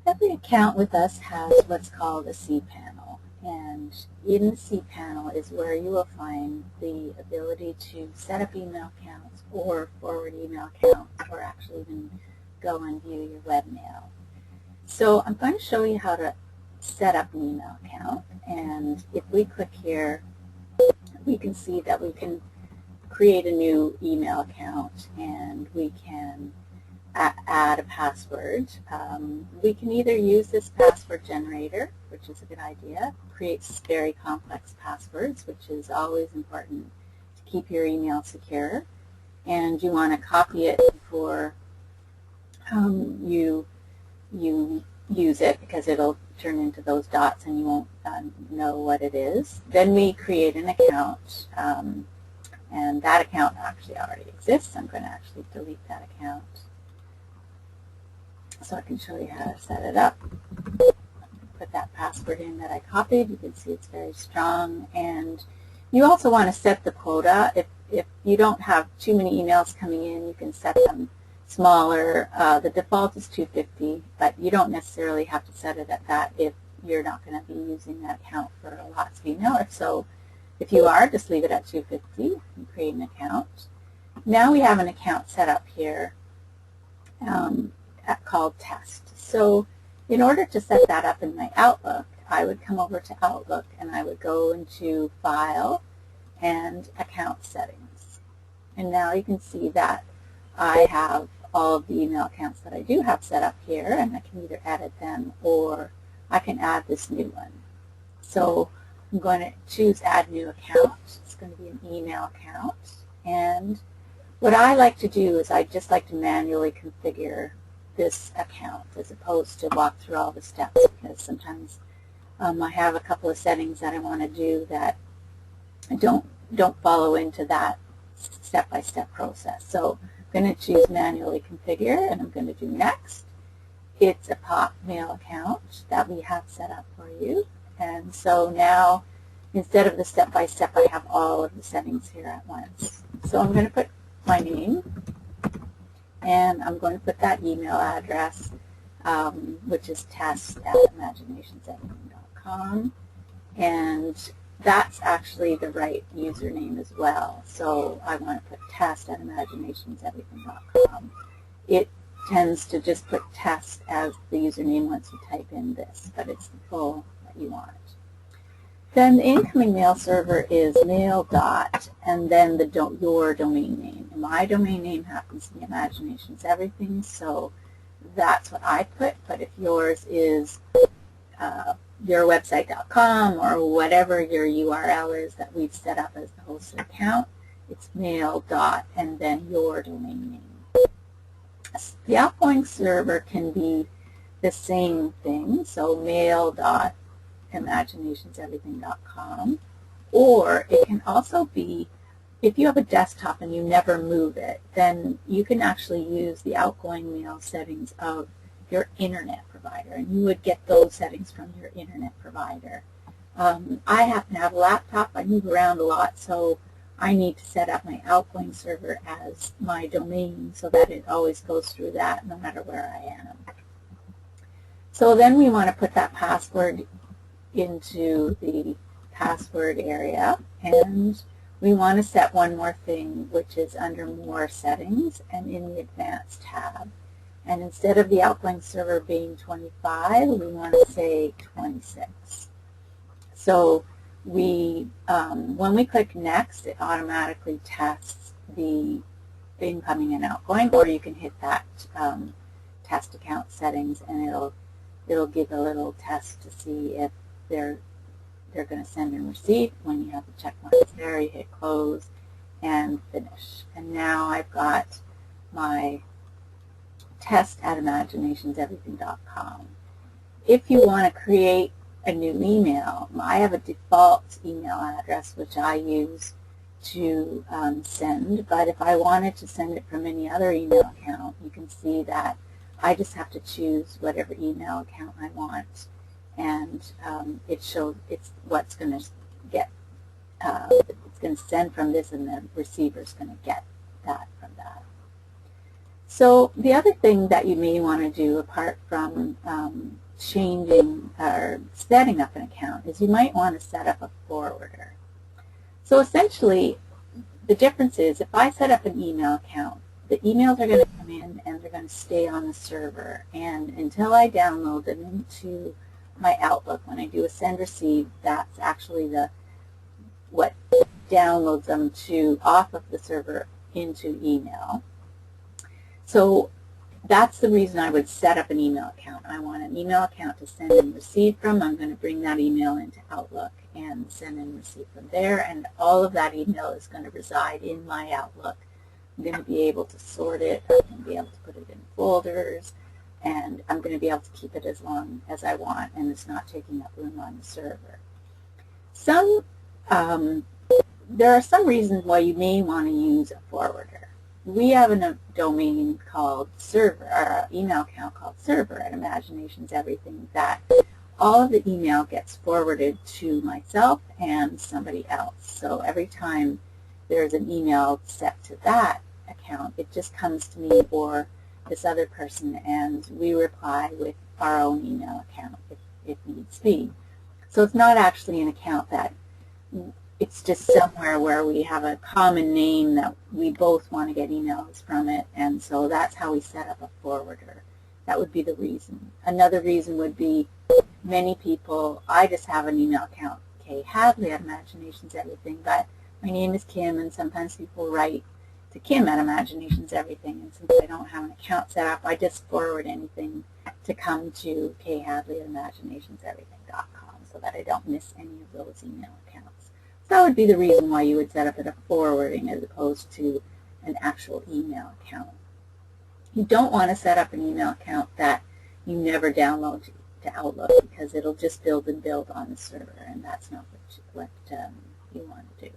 Every account with us has what's called a cPanel, and in the cPanel is where you will find the ability to set up email accounts or forward email accounts, or actually even go and view your webmail. So I'm going to show you how to set up an email account, and if we click here, we can see that we can create a new email account, and we can add a password. We can either use this password generator, which is a good idea, creates very complex passwords, which is always important to keep your email secure, and you want to copy it before you use it, because it'll turn into those dots and you won't know what it is. Then we create an account, and that account actually already exists. I'm going to actually delete that account so I can show you how to set it up. Put that password in that I copied. You can see it's very strong. And you also want to set the quota. If you don't have too many emails coming in, you can set them smaller. The default is 250, but you don't necessarily have to set it at that if you're not going to be using that account for lots of email. If you are, just leave it at 250 and create an account. Now we have an account set up here called Test. So in order to set that up in my Outlook, I would come over to Outlook and I would go into File and Account Settings. And now you can see that I have all of the email accounts that I do have set up here, and I can either edit them or I can add this new one. So I'm going to choose Add New Account. It's going to be an email account. And what I like to do is I just like to manually configure this account as opposed to walk through all the steps, because sometimes I have a couple of settings that I want to do that don't follow into that step-by-step process. So I'm going to choose Manually Configure, and I'm going to do Next. It's a Hotmail account that we have set up for you. And so now, instead of the step-by-step, I have all of the settings here at once. So I'm going to put my name, and I'm going to put that email address, which is test@imaginationsediting.com, and that's actually the right username as well. So I want to put test@imaginationsediting.com. It tends to just put test as the username once you type in this, but it's the full that you want. Then the incoming mail server is mail dot, and then your domain name. And my domain name happens to be Imaginations Everything, so that's what I put. But if yours is yourwebsite.com or whatever your URL is that we've set up as the hosted account, it's mail dot and then your domain name. The outgoing server can be the same thing, so mail dot imaginationseverything.com, or it can also be, if you have a desktop and you never move it, then you can actually use the outgoing mail settings of your internet provider, and you would get those settings from your internet provider. I happen to have a laptop. I move around a lot, so I need to set up my outgoing server as my domain so that it always goes through that no matter where I am. So then we want to put that password into the password area, and we want to set one more thing, which is under More Settings and in the Advanced tab. And instead of the outgoing server being 25, we want to say 26. So when we click Next, it automatically tests the incoming and outgoing, or you can hit that test account settings, and it'll give a little test to see if they're going to send and receive. When you have the check marks there, you hit Close and Finish. And now I've got my test@imaginationseverything.com. If you want to create a new email, I have a default email address which I use to send, but if I wanted to send it from any other email account, you can see that I just have to choose whatever email account I want, and it shows it's what's going to get, it's going to send from this, and the receiver is going to get that from that. So the other thing that you may want to do, apart from changing or setting up an account, is you might want to set up a forwarder. So essentially, the difference is if I set up an email account, the emails are going to come in and they're going to stay on the server. And until I download them into my Outlook, when I do a send receive, that's actually what downloads them off of the server into email. So that's the reason I would set up an email account. I want an email account to send and receive from. I'm going to bring that email into Outlook and send and receive from there, and all of that email is going to reside in my Outlook. I'm going to be able to sort it, I'm going to be able to put it in folders, and I'm going to be able to keep it as long as I want, and it's not taking up room on the server. There are some reasons why you may want to use a forwarder. We have a domain called server, or an email account called server at Imaginations Everything, that all of the email gets forwarded to myself and somebody else. So every time there's an email set to that account, it just comes to me or this other person, and we reply with our own email account if needs be. So it's not actually an account that it's just somewhere where we have a common name that we both want to get emails from it, and so that's how we set up a forwarder. That would be the reason. Another reason would be many people, I just have an email account, Kay Hadley at Imaginations Everything, but my name is Kim, and sometimes people write to Kim at Imaginations Everything, and since I don't have an account set up, I just forward anything to come to Kay Hadley at ImaginationsEverything.com so that I don't miss any of those email accounts. So that would be the reason why you would set up a forwarding as opposed to an actual email account. You don't want to set up an email account that you never download to Outlook, because it'll just build and build on the server, and that's not what you want to do.